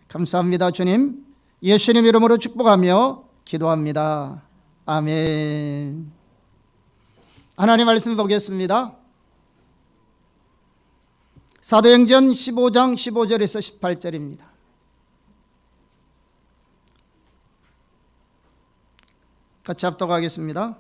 감사합니다. 주님, 예수님 이름으로 축복하며 기도합니다. 아멘. 하나님 말씀 보겠습니다. 사도행전 15장 15절에서 18절입니다. 같이 합독하겠습니다.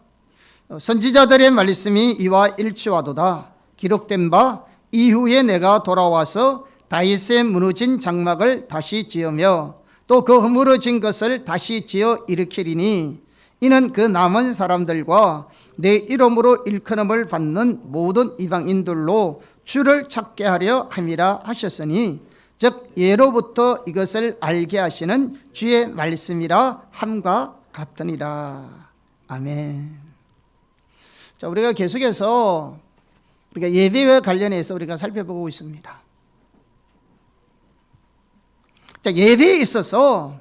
선지자들의 말씀이 이와 일치하도다. 기록된 바 이후에 내가 돌아와서 다윗의 무너진 장막을 다시 지으며 또 그 허물어진 것을 다시 지어 일으키리니 이는 그 남은 사람들과 내 이름으로 일컬음을 받는 모든 이방인들로 주를 찾게 하려 함이라 하셨으니 즉 예로부터 이것을 알게 하시는 주의 말씀이라 함과 같으니라. 아멘. 자, 우리가 계속해서 우리가 예배와 관련해서 우리가 살펴보고 있습니다. 자, 예배에 있어서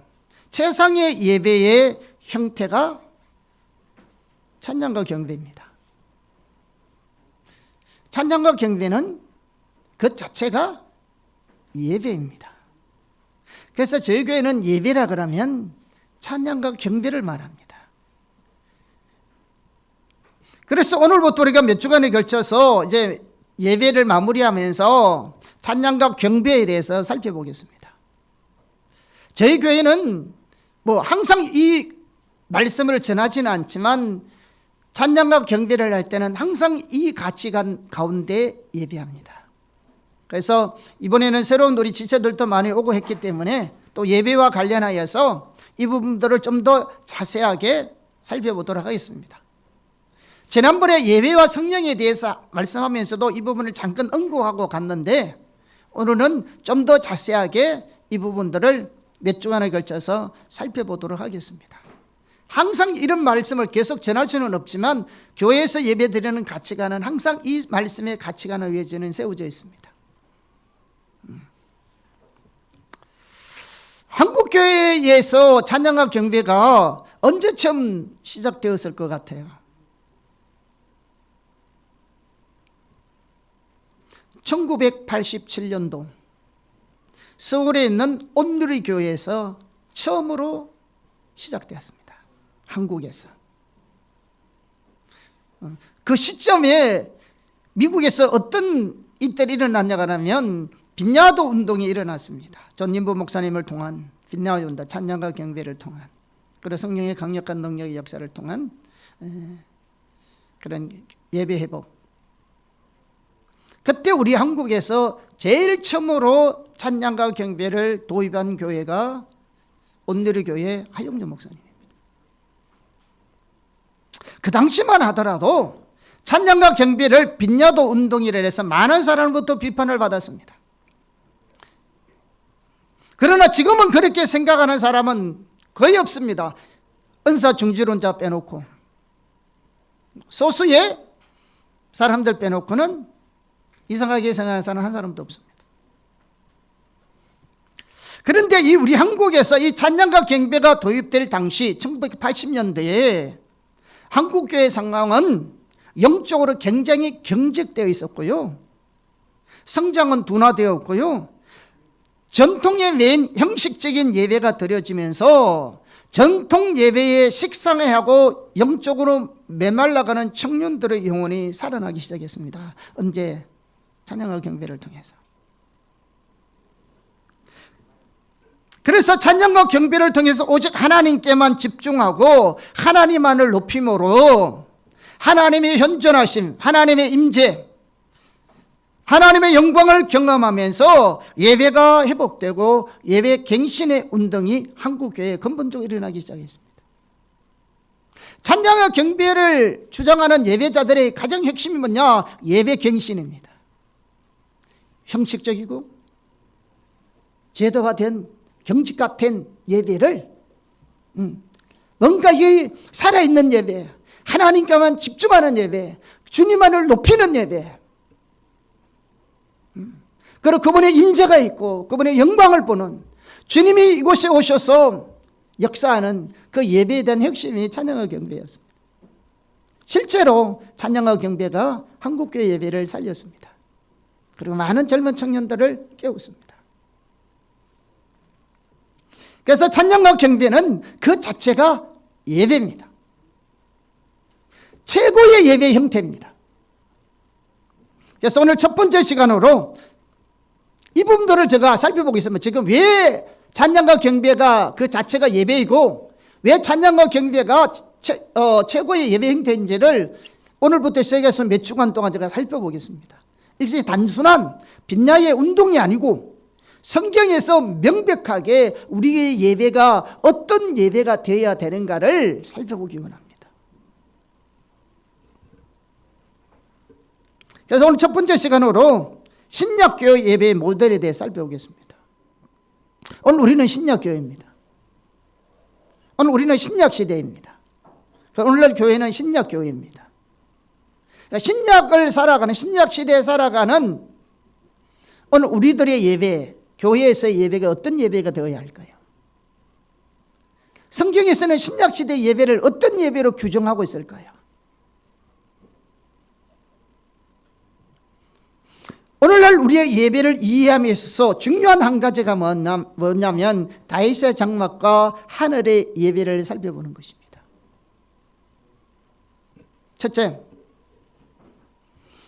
최상의 예배의 형태가 찬양과 경배입니다. 찬양과 경배는 그 자체가 예배입니다. 그래서 저희 교회는 예배라 그러면 찬양과 경배를 말합니다. 그래서 오늘부터 우리가 몇 주간에 걸쳐서 이제 예배를 마무리하면서 찬양과 경배에 대해서 살펴보겠습니다. 저희 교회는 뭐 항상 이 말씀을 전하지는 않지만 찬양과 경배를 할 때는 항상 이 가치관 가운데 예배합니다. 그래서 이번에는 새로운 우리 지체들도 많이 오고 했기 때문에 또 예배와 관련하여서 이 부분들을 좀 더 자세하게 살펴보도록 하겠습니다. 지난번에 예배와 성령에 대해서 말씀하면서도 이 부분을 잠깐 언급하고 갔는데 오늘은 좀 더 자세하게 이 부분들을 몇 주간에 걸쳐서 살펴보도록 하겠습니다. 항상 이런 말씀을 계속 전할 수는 없지만 교회에서 예배드리는 가치관은 항상 이 말씀의 가치관을 위해 저는 세워져 있습니다. 한국교회에서 찬양과 경배가 언제 처음 시작되었을 것 같아요? 1987년도 서울에 있는 온누리 교회에서 처음으로 시작되었습니다. 한국에서. 그 시점에 미국에서 어떤 일들이 일어났냐고 하면 빈야도 운동이 일어났습니다. 전인부 목사님을 통한 빈야도 운동, 찬양과 경배를 통한 그리고 성령의 강력한 능력의 역사를 통한 그런 예배 회복. 그때 우리 한국에서 제일 처음으로 찬양과 경배를 도입한 교회가 온누리 교회 하영주 목사님입니다. 그 당시만 하더라도 찬양과 경배를 빈야도 운동이라 해서 많은 사람으로부터 비판을 받았습니다. 그러나 지금은 그렇게 생각하는 사람은 거의 없습니다. 은사 중지론자 빼놓고 소수의 사람들 빼놓고는 이상하게 생각하는 사람은 한 사람도 없습니다. 그런데 이 우리 한국에서 이 찬양과 경배가 도입될 당시 1980년대에 한국교회 상황은 영적으로 굉장히 경직되어 있었고요. 성장은 둔화되었고요. 전통의 맨 형식적인 예배가 드려지면서 전통 예배에 식상해하고 영적으로 메말라가는 청년들의 영혼이 살아나기 시작했습니다. 언제? 찬양과 경배를 통해서. 그래서 찬양과 경배를 통해서 오직 하나님께만 집중하고 하나님만을 높임으로 하나님의 현존하심, 하나님의 임재, 하나님의 영광을 경험하면서 예배가 회복되고 예배 갱신의 운동이 한국교회에 근본적으로 일어나기 시작했습니다. 찬양과 경배를 주장하는 예배자들의 가장 핵심이 뭐냐? 예배 갱신입니다. 형식적이고 제도화된 경직 같은 예배를 뭔가 이 살아있는 예배, 하나님께만 집중하는 예배, 주님만을 높이는 예배, 그리고 그분의 임재가 있고 그분의 영광을 보는 주님이 이곳에 오셔서 역사하는 그 예배에 대한 핵심이 찬양과 경배였습니다. 실제로 찬양과 경배가 한국교회 예배를 살렸습니다. 그리고 많은 젊은 청년들을 깨웠습니다. 그래서 찬양과 경배는 그 자체가 예배입니다. 최고의 예배 형태입니다. 그래서 오늘 첫 번째 시간으로 이 부분들을 제가 살펴보겠습니다. 지금 왜 찬양과 경배가 그 자체가 예배이고 왜 찬양과 경배가 최고의 예배 형태인지를 오늘부터 시작해서 몇 주간 동안 제가 살펴보겠습니다. 이것이 단순한 빈야의 운동이 아니고 성경에서 명백하게 우리의 예배가 어떤 예배가 되어야 되는가를 살펴보기 원합니다. 그래서 오늘 첫 번째 시간으로 신약교회 예배의 모델에 대해 살펴보겠습니다. 오늘 우리는 신약교회입니다. 오늘 우리는 신약시대입니다. 오늘날 교회는 신약교회입니다. 신약을 살아가는, 신약시대에 살아가는 오늘 우리들의 예배, 교회에서의 예배가 어떤 예배가 되어야 할까요? 성경에서는 신약시대 예배를 어떤 예배로 규정하고 있을까요? 오늘날 우리의 예배를 이해함에 있어서 중요한 한 가지가 뭐냐면 다윗의 장막과 하늘의 예배를 살펴보는 것입니다. 첫째,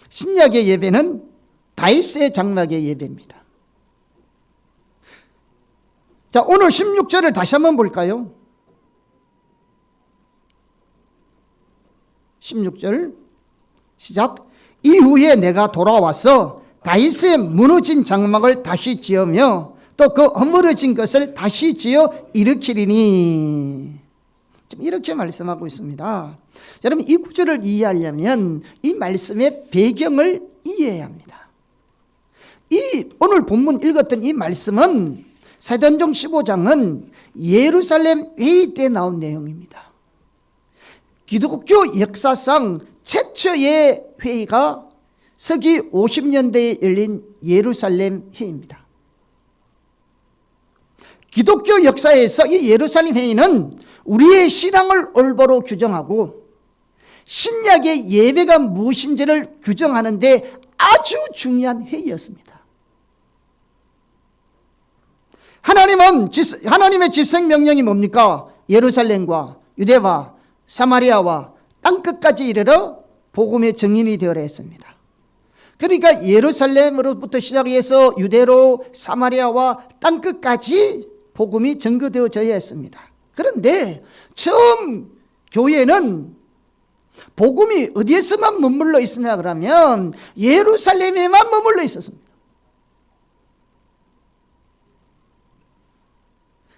신약의 예배는 다윗의 장막의 예배입니다. 자, 오늘 16절을 다시 한번 볼까요? 16절 시작. 이후에 내가 돌아와서 다윗의 무너진 장막을 다시 지으며 또 그 허물어진 것을 다시 지어 일으키리니. 지금 이렇게 말씀하고 있습니다. 여러분, 이 구절을 이해하려면 이 말씀의 배경을 이해해야 합니다. 이 오늘 본문 읽었던 이 말씀은 사도행전 15장은 예루살렘 회의 때 나온 내용입니다. 기독교 역사상 최초의 회의가 서기 50년대에 열린 예루살렘 회의입니다. 기독교 역사에서 이 예루살렘 회의는 우리의 신앙을 올바로 규정하고 신약의 예배가 무엇인지를 규정하는 데 아주 중요한 회의였습니다. 하나님의 집행명령이 뭡니까? 예루살렘과 유대와 사마리아와 땅끝까지 이르러 복음의 증인이 되어라 했습니다. 그러니까 예루살렘으로부터 시작해서 유대로 사마리아와 땅끝까지 복음이 전거되어져야 했습니다. 그런데 처음 교회는 복음이 어디에서만 머물러 있었냐 그러면 예루살렘에만 머물러 있었습니다.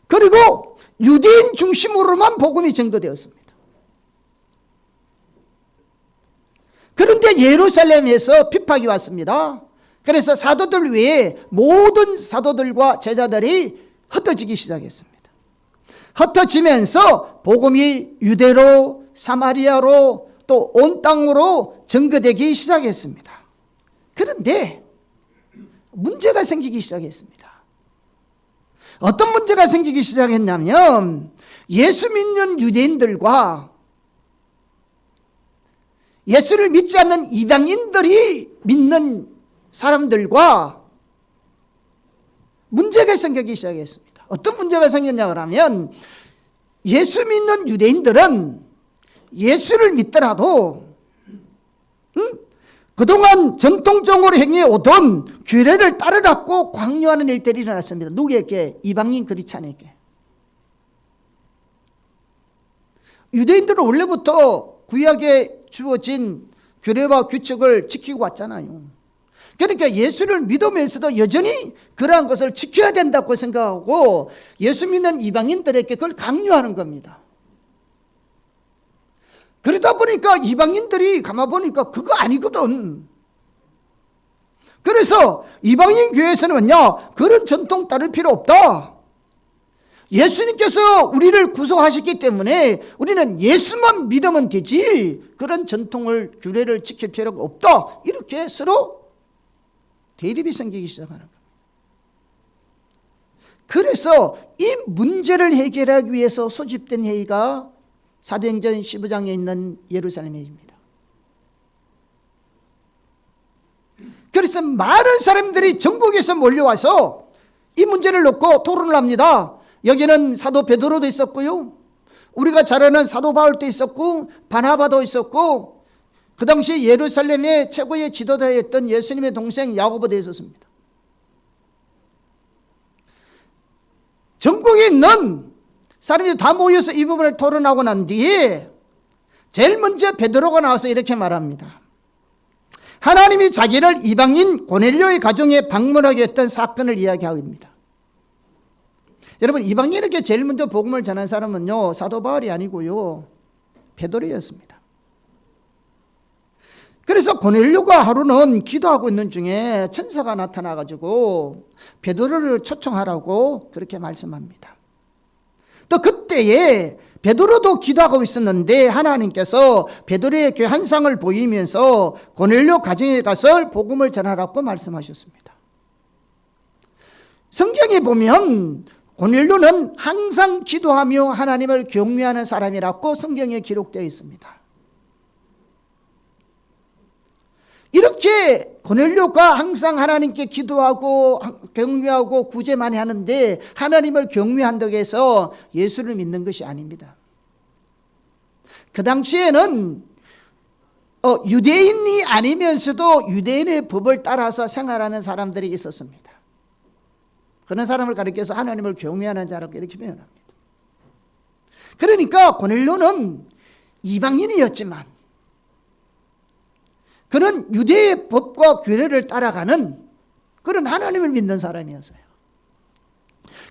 그리고 유대인 중심으로만 복음이 전거되었습니다. 그런데 예루살렘에서 핍박이 왔습니다. 그래서 사도들 외에 모든 사도들과 제자들이 흩어지기 시작했습니다. 흩어지면서 복음이 유대로 사마리아로 또 온 땅으로 전거되기 시작했습니다. 그런데 문제가 생기기 시작했습니다. 어떤 문제가 생기기 시작했냐면 예수 믿는 유대인들과 예수를 믿지 않는 이방인들이 믿는 사람들과 문제가 생기기 시작했습니다. 어떤 문제가 생겼냐 그러면 예수 믿는 유대인들은 예수를 믿더라도 그동안 전통적으로 행해오던 규례를 따르라고 강요하는 일들이 일어났습니다. 누구에게? 이방인 그리스도인에게. 유대인들은 원래부터 구약에 주어진 규례와 규칙을 지키고 왔잖아요. 그러니까 예수를 믿으면서도 여전히 그러한 것을 지켜야 된다고 생각하고 예수 믿는 이방인들에게 그걸 강요하는 겁니다. 그러다 보니까 이방인들이 가만 보니까 그거 아니거든. 그래서 이방인 교회에서는 뭐냐? 그런 전통 따를 필요 없다. 예수님께서 우리를 구속하셨기 때문에 우리는 예수만 믿으면 되지 그런 전통을 규례를 지킬 필요가 없다. 이렇게 서로 대립이 생기기 시작하는 겁니다. 그래서 이 문제를 해결하기 위해서 소집된 회의가 사도행전 15장에 있는 예루살렘 회의입니다. 그래서 많은 사람들이 전국에서 몰려와서 이 문제를 놓고 토론을 합니다. 여기는 사도 베드로도 있었고요. 우리가 잘 아는 사도 바울도 있었고 바나바도 있었고 그 당시 예루살렘의 최고의 지도자였던 예수님의 동생 야고보도 있었습니다. 전국에 있는 사람들이 다 모여서 이 부분을 토론하고 난 뒤에 제일 먼저 베드로가 나와서 이렇게 말합니다. 하나님이 자기를 이방인 고넬료의 가정에 방문하게 했던 사건을 이야기합니다. 여러분, 이방인에게 제일 먼저 복음을 전한 사람은요, 사도 바울이 아니고요, 베드로였습니다. 그래서 고넬료가 하루는 기도하고 있는 중에 천사가 나타나가지고 베드로를 초청하라고 그렇게 말씀합니다. 또 그때에 베드로도 기도하고 있었는데 하나님께서 베드로의 교회 한 상을 보이면서 고넬료 가정에 가서 복음을 전하라고 말씀하셨습니다. 성경에 보면 고넬료는 항상 기도하며 하나님을 경외하는 사람이라고 성경에 기록되어 있습니다. 이렇게 고넬료가 항상 하나님께 기도하고 경외하고 구제 많이 하는데 하나님을 경외한다고 해서 예수를 믿는 것이 아닙니다. 그 당시에는 유대인이 아니면서도 유대인의 법을 따라서 생활하는 사람들이 있었습니다. 그런 사람을 가리켜서 하나님을 경외하는 자라고 이렇게 표현합니다. 그러니까 고넬료는 이방인이었지만 그는 유대의 법과 규례를 따라가는 그런 하나님을 믿는 사람이었어요.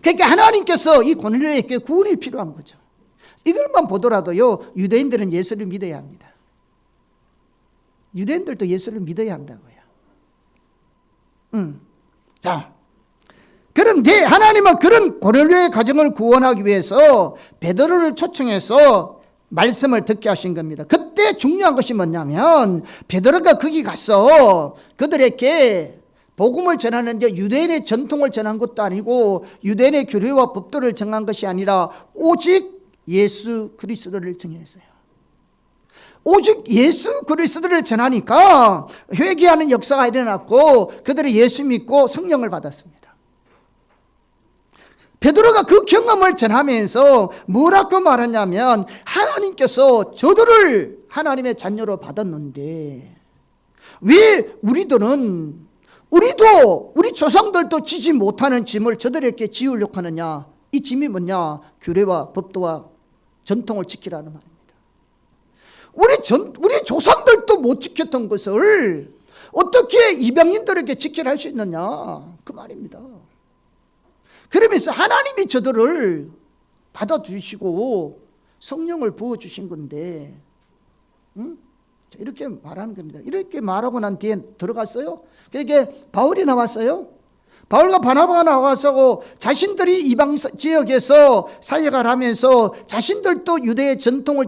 그러니까 하나님께서 이 고넬료에게 구원이 필요한 거죠. 이들만 보더라도요, 유대인들은 예수를 믿어야 합니다. 유대인들도 예수를 믿어야 한다고요. 자, 그런데 하나님은 그런 고넬료의 가정을 구원하기 위해서 베드로를 초청해서 말씀을 듣게 하신 겁니다. 그때 중요한 것이 뭐냐면 베드로가 거기 가서 그들에게 복음을 전하는데 유대인의 전통을 전한 것도 아니고 유대인의 규례와 법도를 정한 것이 아니라 오직 예수 그리스도를 정했어요. 오직 예수 그리스도를 전하니까 회개하는 역사가 일어났고 그들이 예수 믿고 성령을 받았습니다. 베드로가 그 경험을 전하면서 뭐라고 말하냐면 하나님께서 저들을 하나님의 자녀로 받았는데 왜 우리 조상들도 지지 못하는 짐을 저들에게 지우려고 하느냐. 이 짐이 뭐냐? 규례와 법도와 전통을 지키라는 말입니다. 우리 조상들도 못 지켰던 것을 어떻게 이방인들에게 지키라 할 수 있느냐, 그 말입니다. 그러면서 하나님이 저들을 받아주시고 성령을 부어주신 건데, 이렇게 말하는 겁니다. 이렇게 말하고 난 뒤에 들어갔어요. 그러니까 바울이 나왔어요. 바울과 바나바가 나와서 자신들이 이방 지역에서 사역을 하면서 자신들도 유대의 전통을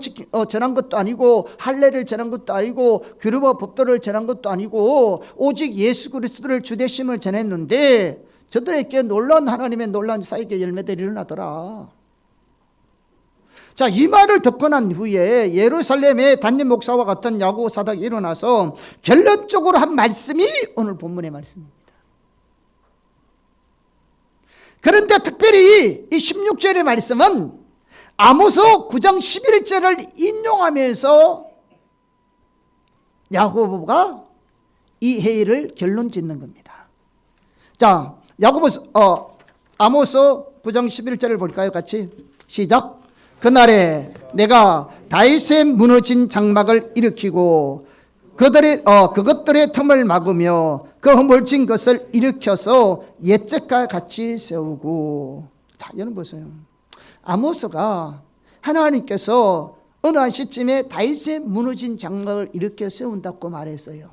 전한 것도 아니고 할례를 전한 것도 아니고 규례와 법도를 전한 것도 아니고 오직 예수 그리스도를 주되심을 전했는데 저들에게 놀라운 하나님의 놀라운 사역의 열매들이 일어나더라. 자, 이 말을 듣고 난 후에 예루살렘의 담임 목사와 같은 야고보 사도가 일어나서 결론적으로 한 말씀이 오늘 본문의 말씀입니다. 그런데 특별히 이 16절의 말씀은 아모스 9장 11절을 인용하면서 야고보가 이 회의를 결론 짓는 겁니다. 자, 아모스 9장 11절을 볼까요? 같이 시작. 그날에 내가 다윗의 무너진 장막을 일으키고 그것들의 틈을 막으며 그 허물진 것을 일으켜서 옛적과 같이 세우고. 자, 여러분 보세요. 아모스가 하나님께서 어느 한 시점에 다윗의 무너진 장막을 일으켜 세운다고 말했어요.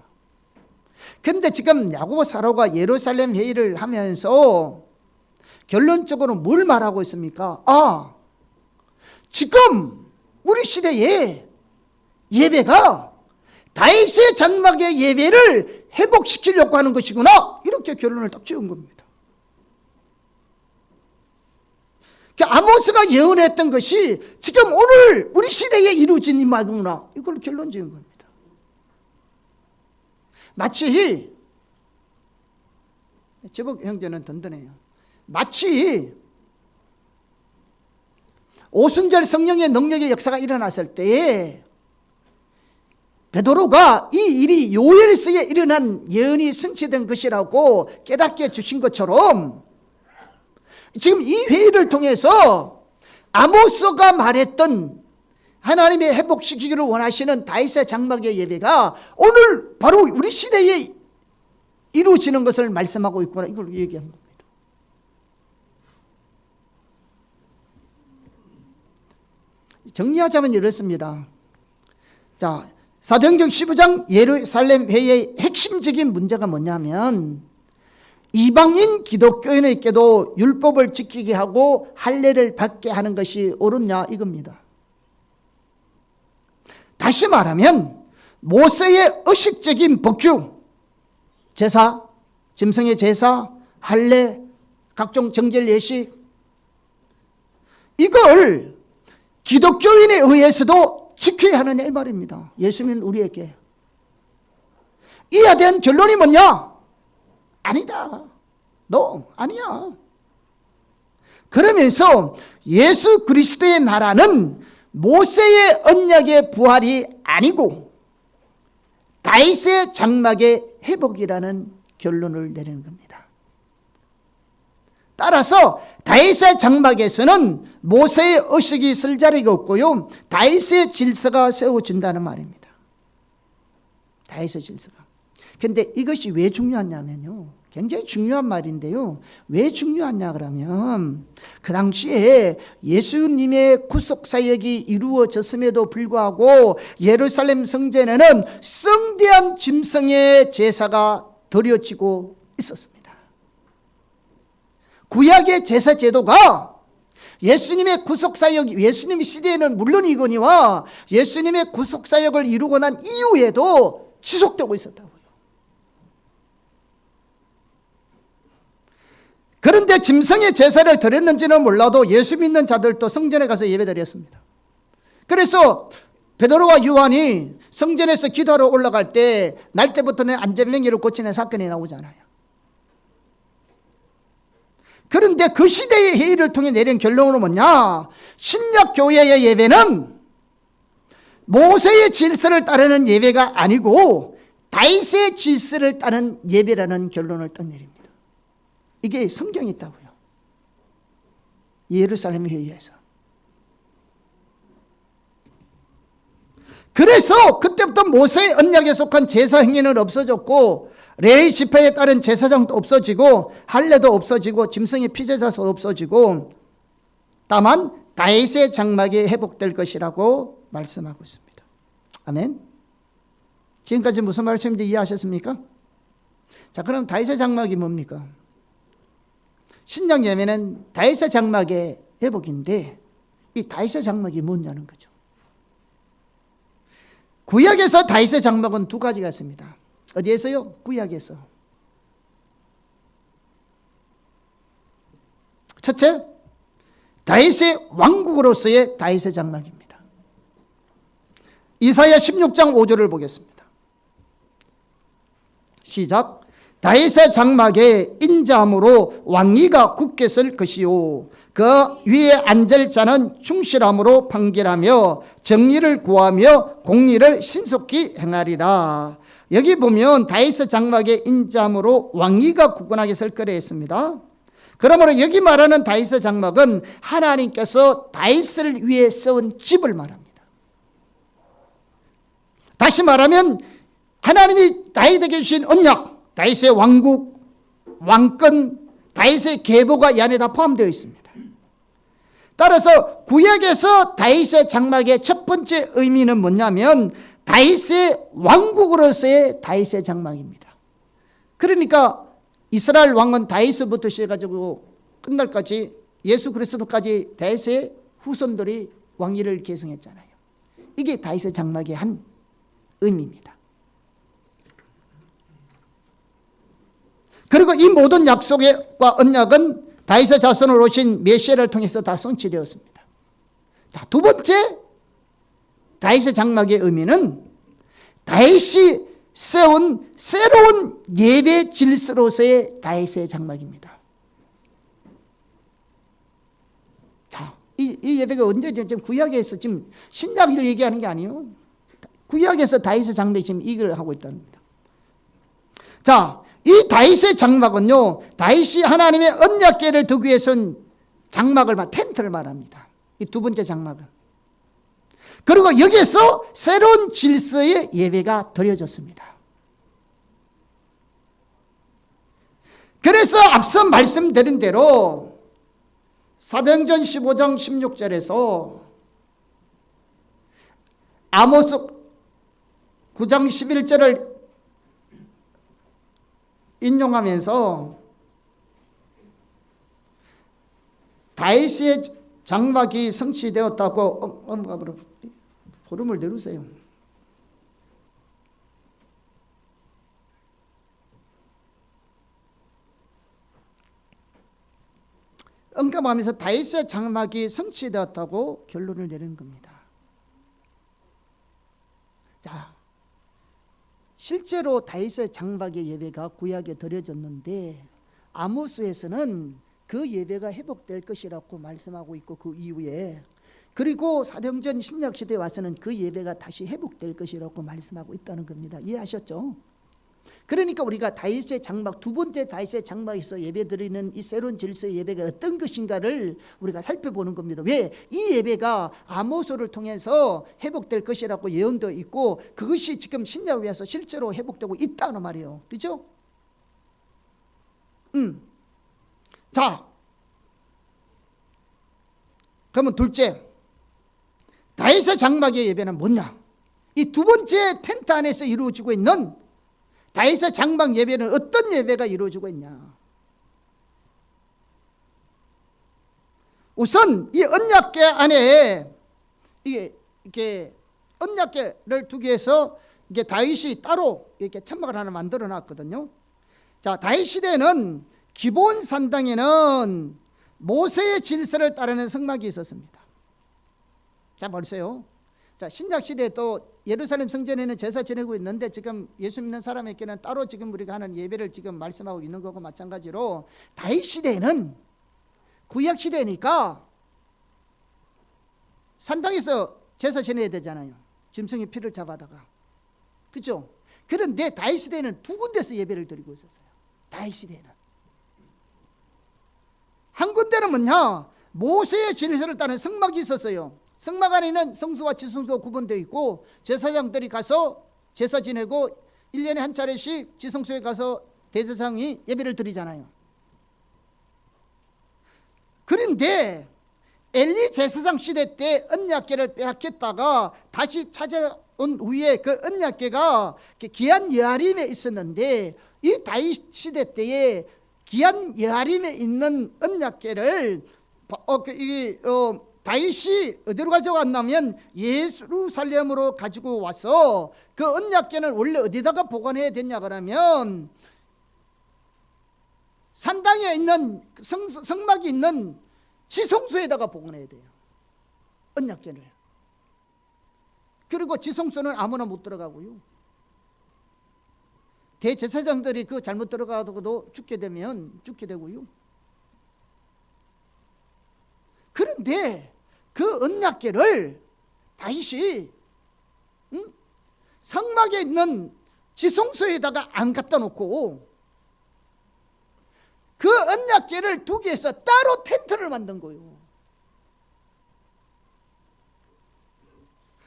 그런데 지금 야고보 사도가 예루살렘 회의를 하면서 결론적으로 뭘 말하고 있습니까? 지금 우리 시대에 예배가 다윗의 장막의 예배를 회복시키려고 하는 것이구나, 이렇게 결론을 딱 지은 겁니다. 아모스가 예언했던 것이 지금 오늘 우리 시대에 이루어진 이 말이구나, 이걸 결론 지은 겁니다. 마치 제복 형제는 든든해요. 마치 오순절 성령의 능력의 역사가 일어났을 때에 베드로가 이 일이 요엘서에 일어난 예언이 성취된 것이라고 깨닫게 해주신 것처럼 지금 이 회의를 통해서 아모스가 말했던 하나님의 회복시키기를 원하시는 다윗의 장막의 예배가 오늘 바로 우리 시대에 이루어지는 것을 말씀하고 있구나, 이걸 얘기하는 겁니다. 정리하자면 이렇습니다. 자, 사도행전 15장 예루살렘 회의의 핵심적인 문제가 뭐냐면 이방인 기독교인에게도 율법을 지키게 하고 할례를 받게 하는 것이 옳으냐, 이겁니다. 다시 말하면 모세의 의식적인 법규, 제사, 짐승의 제사, 할례, 각종 정결 예식, 이걸 기독교인에 의해서도 지켜야 하느냐, 이 말입니다. 예수 믿는 우리에게. 이에 대한 결론이 뭐냐? 아니다. 너 아니야. 그러면서 예수 그리스도의 나라는 모세의 언약의 부활이 아니고 다윗의 장막의 회복이라는 결론을 내리는 겁니다. 따라서 다윗의 장막에서는 모세의 의식이 쓸 자리가 없고요, 다윗의 질서가 세워진다는 말입니다. 다윗의 질서가. 그런데 이것이 왜 중요하냐면요, 굉장히 중요한 말인데요, 왜 중요하냐 그러면 그 당시에 예수님의 구속사역이 이루어졌음에도 불구하고 예루살렘 성전에는 성대한 짐승의 제사가 드려지고 있었습니다. 구약의 제사 제도가 예수님의 구속사역, 예수님의 시대에는 물론이거니와 예수님의 구속사역을 이루고 난 이후에도 지속되고 있었다고요. 그런데 짐승의 제사를 드렸는지는 몰라도 예수 믿는 자들도 성전에 가서 예배드렸습니다. 그래서 베드로와 요한이 성전에서 기도하러 올라갈 때 날때부터는 안전병기를 고치는 사건이 나오잖아요. 그런데 그 시대의 회의를 통해 내린 결론은 뭐냐? 신약 교회의 예배는 모세의 질서를 따르는 예배가 아니고 다윗의 질서를 따르는 예배라는 결론을 딱 내립니다. 이게 성경에 있다고요. 예루살렘 회의에서. 그래서 그때부터 모세의 언약에 속한 제사 행위는 없어졌고 레위 지파에 따른 제사장도 없어지고 할례도 없어지고 짐승의 피제사도 없어지고 다만 다윗의 장막이 회복될 것이라고 말씀하고 있습니다. 아멘. 지금까지 무슨 말씀인지 이해하셨습니까? 자, 그럼 다윗의 장막이 뭡니까? 신약 예배는 다윗의 장막의 회복인데 이 다윗의 장막이 뭐냐는 거죠. 구약에서 다윗의 장막은 두 가지가 있습니다. 어디에서요? 구약에서. 첫째, 다윗의 왕국으로서의 다윗의 장막입니다. 이사야 16장 5절을 보겠습니다. 시작. 다윗의 장막에 인자함으로 왕위가 굳게 설 것이요 그 위에 앉을 자는 충실함으로 판결하며 정의를 구하며 공의를 신속히 행하리라. 여기 보면 다윗의 장막에 인자함으로 왕위가 굳건하게 설 거라 했습니다. 그러므로 여기 말하는 다윗의 장막은 하나님께서 다윗을 위해 세운 집을 말합니다. 다시 말하면 하나님이 다윗에게 주신 언약, 다윗의 왕국, 왕권, 다윗의 계보가 이 안에 다 포함되어 있습니다. 따라서 구약에서 다윗의 장막의 첫 번째 의미는 뭐냐면 다윗의 왕국으로서의 다윗의 장막입니다. 그러니까 이스라엘 왕은 다윗부터 시작해가지고 끝날까지 예수 그리스도까지 다윗의 후손들이 왕위를 계승했잖아요. 이게 다윗의 장막의 한 의미입니다. 그리고 이 모든 약속과 언약은 다윗의 자손으로 오신 메시아를 통해서 다 성취되었습니다. 자, 두 번째 다윗의 장막의 의미는 다윗이 세운 새로운 예배 질서로서의 다윗의 장막입니다. 자, 이 이 예배가 언제 지금 구약에서 지금 신약을 얘기하는 게 아니에요. 구약에서 다윗의 장막이 지금 이걸 하고 있다는 겁니다. 자, 이 다윗의 장막은요, 다윗이 하나님의 언약궤를 두기 위해서는 장막을 텐트를 말합니다. 이 두 번째 장막은. 그리고 여기에서 새로운 질서의 예배가 드려졌습니다. 그래서 앞서 말씀드린 대로 사도행전 15장 16절에서 아모스 9장 11절을 인용하면서 다윗의 장막이 성취되었다고 엄감으로 보름을 내루세요. 언급하면서 다윗의 장막이 성취되었다고 결론을 내리는 겁니다. 자, 실제로 다윗의 장막의 예배가 구약에 드려졌는데 아모스에서는 그 예배가 회복될 것이라고 말씀하고 있고 그 이후에 그리고 사도행전 신약시대에 와서는 그 예배가 다시 회복될 것이라고 말씀하고 있다는 겁니다. 이해하셨죠? 그러니까 우리가 다윗의 장막, 두 번째 다윗의 장막에서 예배드리는 이 새로운 질서의 예배가 어떤 것인가를 우리가 살펴보는 겁니다. 왜? 이 예배가 아모스를 통해서 회복될 것이라고 예언되어 있고 그것이 지금 신약에서 실제로 회복되고 있다는 말이에요. 그렇죠? 자, 그러면 둘째, 다윗의 장막의 예배는 뭐냐? 이 두 번째 텐트 안에서 이루어지고 있는 다윗의 장막 예배는 어떤 예배가 이루어지고 있냐? 우선 이 언약궤 안에 이게 언약궤를 두기 위해서 이게 다윗이 따로 이렇게 천막을 하나 만들어 놨거든요. 자, 다윗 시대에는 기본 산당에는 모세의 질서를 따르는 성막이 있었습니다. 자, 보세요. 자, 신약 시대에 또 예루살렘 성전에는 제사 지내고 있는데 지금 예수 믿는 사람에게는 따로 지금 우리가 하는 예배를 지금 말씀하고 있는 거고 마찬가지로 다윗 시대에는 구약 시대니까 산당에서 제사 지내야 되잖아요. 짐승의 피를 잡아다가. 그렇죠? 그런데 다윗 시대에는 두 군데서 예배를 드리고 있었어요. 다윗 시대에는. 한 군데는 뭐냐? 모세의 질서를 따르는 성막이 있었어요. 성막 안에는 성소와 지성소가 구분되어 있고 제사장들이 가서 제사 지내고 1년에 한 차례씩 지성소에 가서 대제사장이 예배를 드리잖아요. 그런데 엘리 제사장 시대 때 언약궤를 빼앗겼다가 다시 찾아온 후에 그 언약궤가 기한 여아림에 있었는데 이 다윗 시대 때에 기한 여아림에 있는 언약궤를 다윗이 어디로 가져갔냐면 예루살렘으로 가지고 와서 그 언약궤는 원래 어디다가 보관해야 되냐 그러면 산당에 있는 성막이 있는 지성소에다가 보관해야 돼요. 언약궤를. 그리고 지성소는 아무나 못 들어가고요. 대제사장들이 그 잘못 들어가도 죽게 되면 죽게 되고요. 그런데 그 언약궤를 다윗이 성막에 있는 지성소에다가 안 갖다 놓고 그 언약궤를 두기 위해서 따로 텐트를 만든 거예요.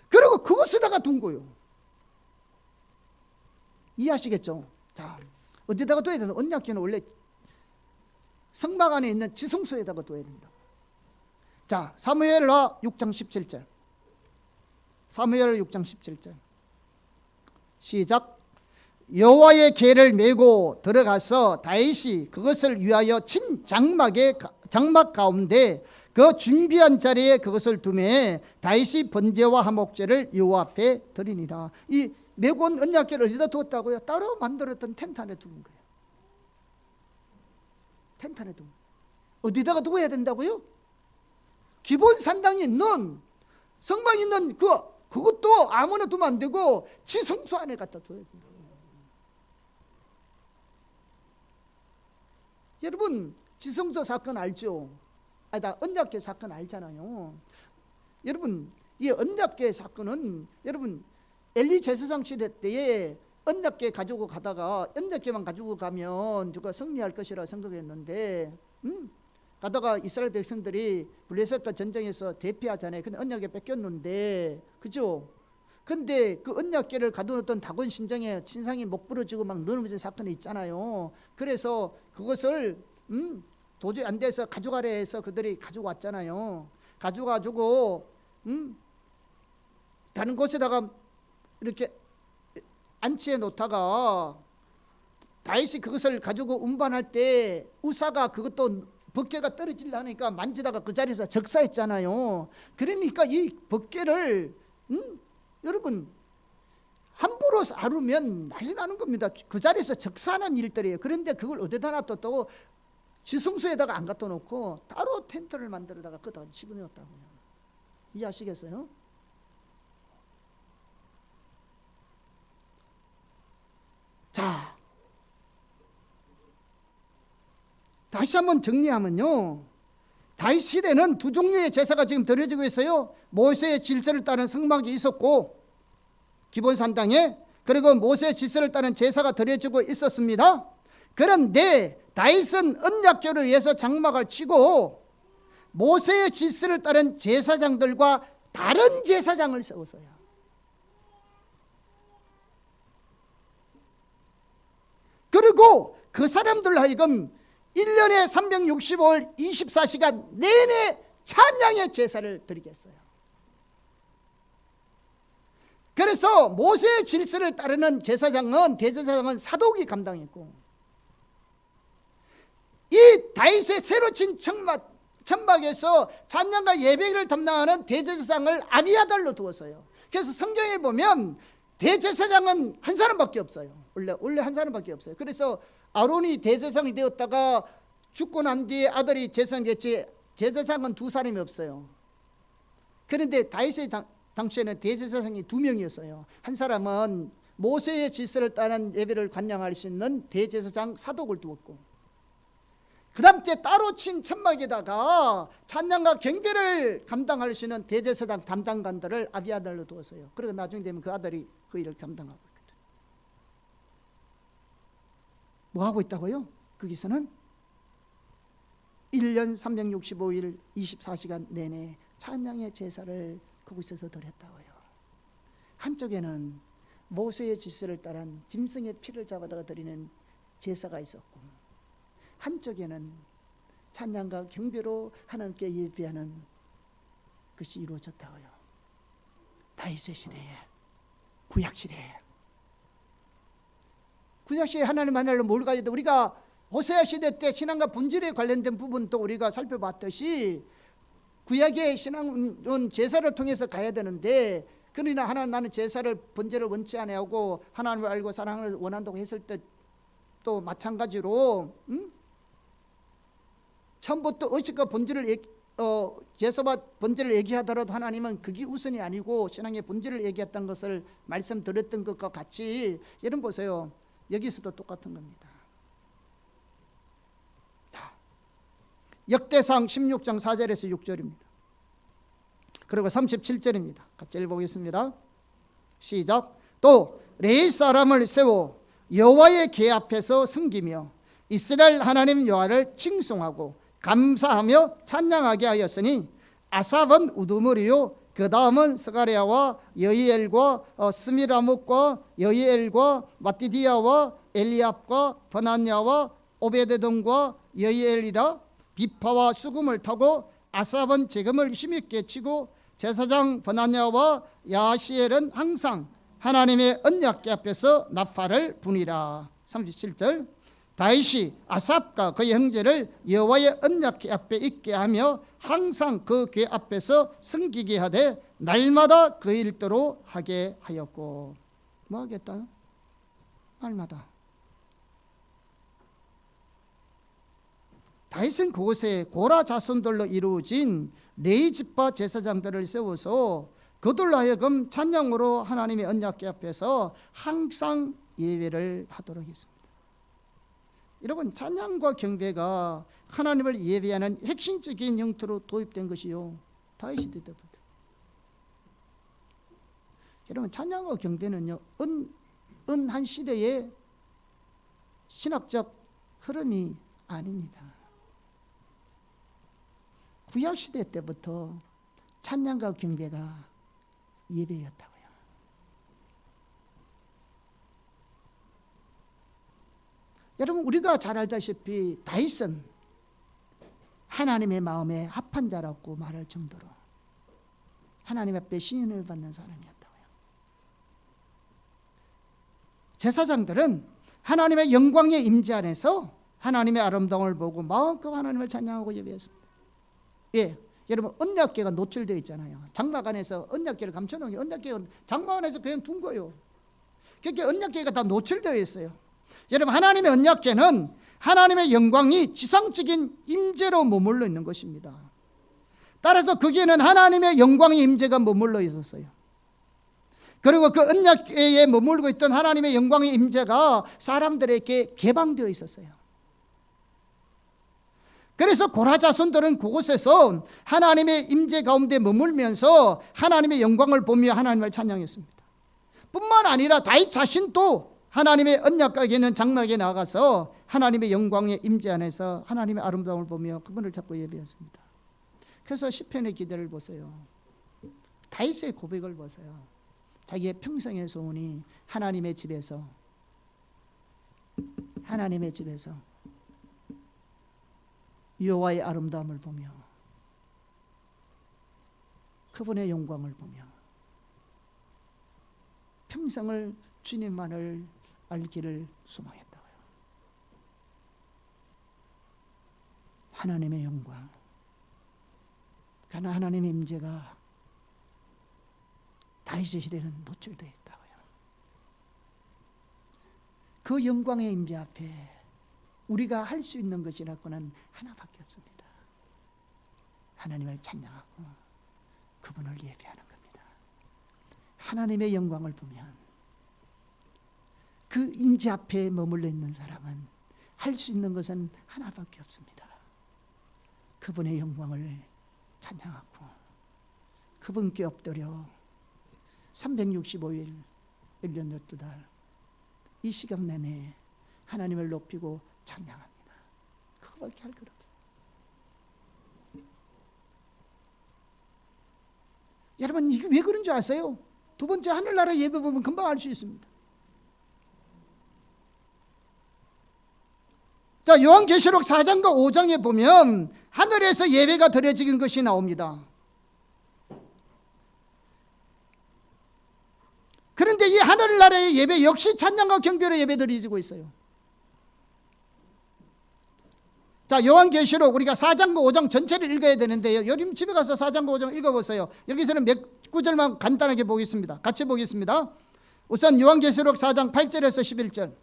그리고 그곳에다가 둔 거예요. 이해하시겠죠? 자, 어디다가 둬야 되나? 언약궤는 원래 성막 안에 있는 지성소에다가 둬야 된다. 자, 사무엘하 6장 17절. 사무엘 6장 17절. 시작. 여호와의 궤를 메고 들어가서 다윗이 그것을 위하여 친 장막 가운데 그 준비한 자리에 그것을 두매 다윗이 번제와 화목제를 여호와 앞에 드리니라. 이 메고 온 언약궤를 어디다 두었다고요? 따로 만들었던 텐트 안에 두는 거예요. 텐트 안에 두는 거예요. 어디다가 두어야 된다고요? 기본 산당이 있는 성막이 있는 그것도 아무나 두면 안 되고 지성소 안에 갖다 둬야 된다. 여러분 지성소 사건 알죠? 아니다, 언약궤 사건 알잖아요. 여러분, 이 언약궤 사건은 여러분 엘리 제사장 시대 때에 언약궤 가지고 가다가 언약궤만 가지고 가면 누가 승리할 것이라 생각했는데 가다가 이스라엘 백성들이 블레셋과 전쟁에서 대피하잖아요. 근데 언약궤 뺏겼는데, 그죠? 근데 그 언약궤를 가둬놓던 다곤 신상이 목 부러지고 막 넘어진 사건이 있잖아요. 그래서 그것을 도저히 안 돼서 가져가려 해서 그들이 가지고 왔잖아요. 가져가지고 다른 곳에다가 이렇게 안치해 놓다가 다윗이 그것을 가지고 운반할 때 우사가 그것도 벗개가 떨어지려 하니까 만지다가 그 자리에서 적사했잖아요. 그러니까 이 벗개를 여러분 함부로 아르면 난리 나는 겁니다. 그 자리에서 적사하는 일들이에요. 그런데 그걸 어디다 놔뒀다고 지성소에다가 안 갖다 놓고 따로 텐트를 만들어다가 그다 집어넣었다고요. 이해하시겠어요? 자, 다시 한번 정리하면요, 다윗 시대는 두 종류의 제사가 지금 드려지고 있어요. 모세의 질서를 따른 성막이 있었고 기본 산당에, 그리고 모세의 질서를 따른 제사가 드려지고 있었습니다. 그런데 다윗은 언약궤를 위해서 장막을 치고 모세의 질서를 따른 제사장들과 다른 제사장을 세웠어요. 그리고 그 사람들 하여금 1년에 365일 24시간 내내 찬양의 제사를 드리겠어요. 그래서 모세의 질서를 따르는 대제사장은 사독이 감당했고, 이 다윗의 새로 친 천막에서 찬양과 예배를 담당하는 대제사장을 아비아달로 두었어요. 그래서 성경에 보면 대제사장은 한 사람밖에 없어요. 원래 한 사람밖에 없어요. 그래서 아론이 대제사장이 되었다가 죽고 난 뒤에 아들이 제사장이 됐지, 제사장은 두 사람이 없어요. 그런데 다윗의 당시에는 대제사장이 두 명이었어요. 한 사람은 모세의 질서를 따른 예배를 관장할 수 있는 대제사장 사독을 두었고, 그 다음 때 따로 친 천막에다가 찬양과 경배를 감당할 수 있는 대제사장 담당관들을 아비아달로 두었어요. 그리고 나중에 되면 그 아들이 그 일을 감당하고 있거든. 뭐 하고 있다고요? 거기서는 1년 365일 24시간 내내 찬양의 제사를 그곳에서 드렸다고요. 한쪽에는 모세의 질서를 따른 짐승의 피를 잡아다가 드리는 제사가 있었고, 한쪽에는 찬양과 경배로 하나님께 예배하는 것이 이루어졌다고요. 다윗의 시대에, 구약 시대에. 구약 시대에 하나님 만나러 뭘 가야 돼? 우리가 호세아 시대 때 신앙과 본질에 관련된 부분도 우리가 살펴봤듯이 구약의 신앙은 제사를 통해서 가야 되는데, 그러나 하나님 나는 제사를 본질을 원치 아니하고 하나님을 알고 사랑을 원한다고 했을 때 또 마찬가지로 처음부터 의식과 본질을 제사와 본질을 얘기하더라도 하나님은 그게 우선이 아니고 신앙의 본질을 얘기했던 것을 말씀드렸던 것과 같이, 여러분 보세요. 여기서도 똑같은 겁니다. 자, 역대상 16장 4절에서 6절입니다. 그리고 37절입니다. 같이 읽어보겠습니다. 시작. 또 레위 사람을 세워 여호와의 궤 앞에서 섬기며 이스라엘 하나님 여호와를 칭송하고 감사하며 찬양하게 하였으니 아삽은 우두머리요, 그 다음은 스가랴와 여이엘과 스미라목과 여이엘과 마띠디아와 엘리압과 버나냐와 오베데돔과 여이엘이라. 비파와 수금을 타고 아삽은 재금을 힘있게 치고 제사장 버나냐와 야시엘은 항상 하나님의 언약궤 앞에서 나팔을 부니라. 37절. 다윗이 아삽과 그의 형제를 여호와의 언약궤 앞에 있게 하며 항상 그 궤 앞에서 섬기게 하되 날마다 그 일대로 하게 하였고. 뭐 하겠다? 날마다. 다윗은 그곳에 고라 자손들로 이루어진 레위 지파 제사장들을 세워서 그들로 하여금 찬양으로 하나님의 언약궤 앞에서 항상 예배를 하도록 했습니다. 여러분, 찬양과 경배가 하나님을 예배하는 핵심적인 형태로 도입된 것이요, 다윗 시대 때부터. 여러분, 찬양과 경배는요, 한 시대의 신학적 흐름이 아닙니다. 구약 시대 때부터 찬양과 경배가 예배였다고요. 여러분, 우리가 잘 알다시피 다윗은 하나님의 마음에 합한 자라고 말할 정도로 하나님 앞에 시인을 받는 사람이었다고요. 제사장들은 하나님의 영광의 임재 안에서 하나님의 아름다움을 보고 마음껏 하나님을 찬양하고 예배했습니다. 예, 여러분, 언약궤가 노출되어 있잖아요. 장막 안에서 언약궤를 감춰놓은 게, 언약궤가 장막 안에서 그냥 둔 거예요. 그러니까 언약궤가 다 노출되어 있어요. 여러분, 하나님의 언약궤는 하나님의 영광이 지상적인 임재로 머물러 있는 것입니다. 따라서 거기에는 하나님의 영광의 임재가 머물러 있었어요. 그리고 그 언약궤에 머물고 있던 하나님의 영광의 임재가 사람들에게 개방되어 있었어요. 그래서 고라 자손들은 그곳에서 하나님의 임재 가운데 머물면서 하나님의 영광을 보며 하나님을 찬양했습니다. 뿐만 아니라 다윗 자신도 하나님의 언약궤에 있는 장막에 나가서 하나님의 영광의 임재 안에서 하나님의 아름다움을 보며 그분을 찾고 예배했습니다. 그래서 시편의 기대를 보세요. 다윗의 고백을 보세요. 자기의 평생의 소원이 하나님의 집에서 여호와의 아름다움을 보며 그분의 영광을 보며 평생을 주님만을 알기를 소망했다고요. 하나님의 영광, 하나님의 임재가 다윗의 시대는 노출되어 있다고요. 그 영광의 임재 앞에 우리가 할 수 있는 것이라고는 하나밖에 없습니다. 하나님을 찬양하고 그분을 예배하는 겁니다. 하나님의 영광을 보면 그 임재 앞에 머물러 있는 사람은 할 수 있는 것은 하나밖에 없습니다. 그분의 영광을 찬양하고 그분께 엎드려 365일 1년 12달 이 시간 내내 하나님을 높이고 찬양합니다. 그거밖에 할 것 없어요. 여러분, 이게 왜 그런 줄 아세요? 두 번째, 하늘나라 예배 보면 금방 알 수 있습니다. 자, 요한계시록 4장과 5장에 보면 하늘에서 예배가 드려지는 것이 나옵니다. 그런데 이 하늘나라의 예배 역시 찬양과 경배로 예배드리고 있어요. 자, 요한계시록 우리가 4장과 5장 전체를 읽어야 되는데요. 여러분 집에 가서 4장과 5장 읽어보세요. 여기서는 몇 구절만 간단하게 보겠습니다. 같이 보겠습니다. 우선 요한계시록 4장 8절에서 11절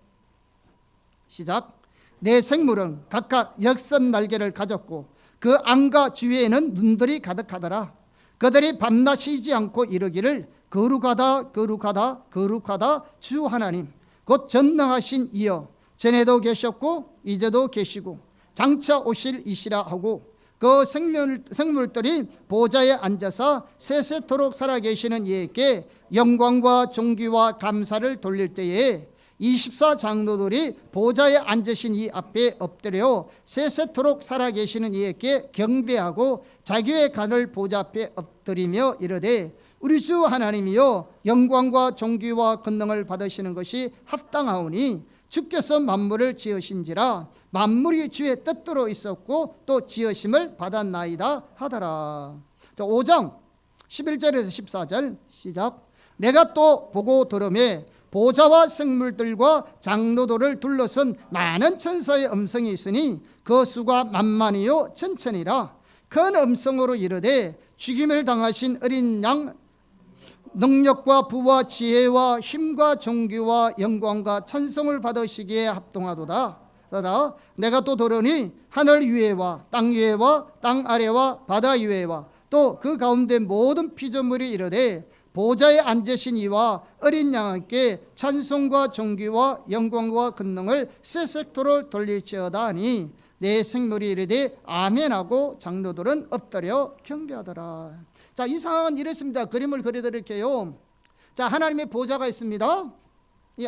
시작. 내 생물은 각각 역선 날개를 가졌고 그 안과 주위에는 눈들이 가득하더라. 그들이 밤낮 쉬지 않고 이르기를 거룩하다 거룩하다 거룩하다 주 하나님 곧 전능하신 이여, 전에도 계셨고 이제도 계시고 장차 오실 이시라 하고 그 생물들이 보좌에 앉아서 세세토록 살아계시는 이에게 영광과 존귀와 감사를 돌릴 때에 24장로들이 보좌에 앉으신 이 앞에 엎드려 세세토록 살아계시는 이에게 경배하고 자기의 간을 보좌 앞에 엎드리며 이르되 우리 주 하나님이여, 영광과 존귀와 권능을 받으시는 것이 합당하오니 주께서 만물을 지으신지라 만물이 주의 뜻대로 있었고 또 지으심을 받았나이다 하더라. 5장 11절에서 14절 시작. 내가 또 보고 들으매 보좌와 생물들과 장로들을 둘러선 많은 천사의 음성이 있으니 그 수가 만만이요 천천이라. 큰 음성으로 이르되 죽임을 당하신 어린 양 능력과 부와 지혜와 힘과 존귀와 영광과 찬송을 받으시기에 합동하도다. 내가 또 들으니 하늘 위에와 땅 위에와 땅 아래와 바다 위에와 또 그 가운데 모든 피조물이 이르되 보좌에 앉으신 이와 어린 양에게 찬송과 존귀와 영광과 권능을 세세토록 돌릴지어다 하니 내 생물이 이르되 아멘하고 장로들은 엎드려 경배하더라. 자, 이 상황은 이랬습니다. 그림을 그려드릴게요. 자, 하나님의 보좌가 있습니다.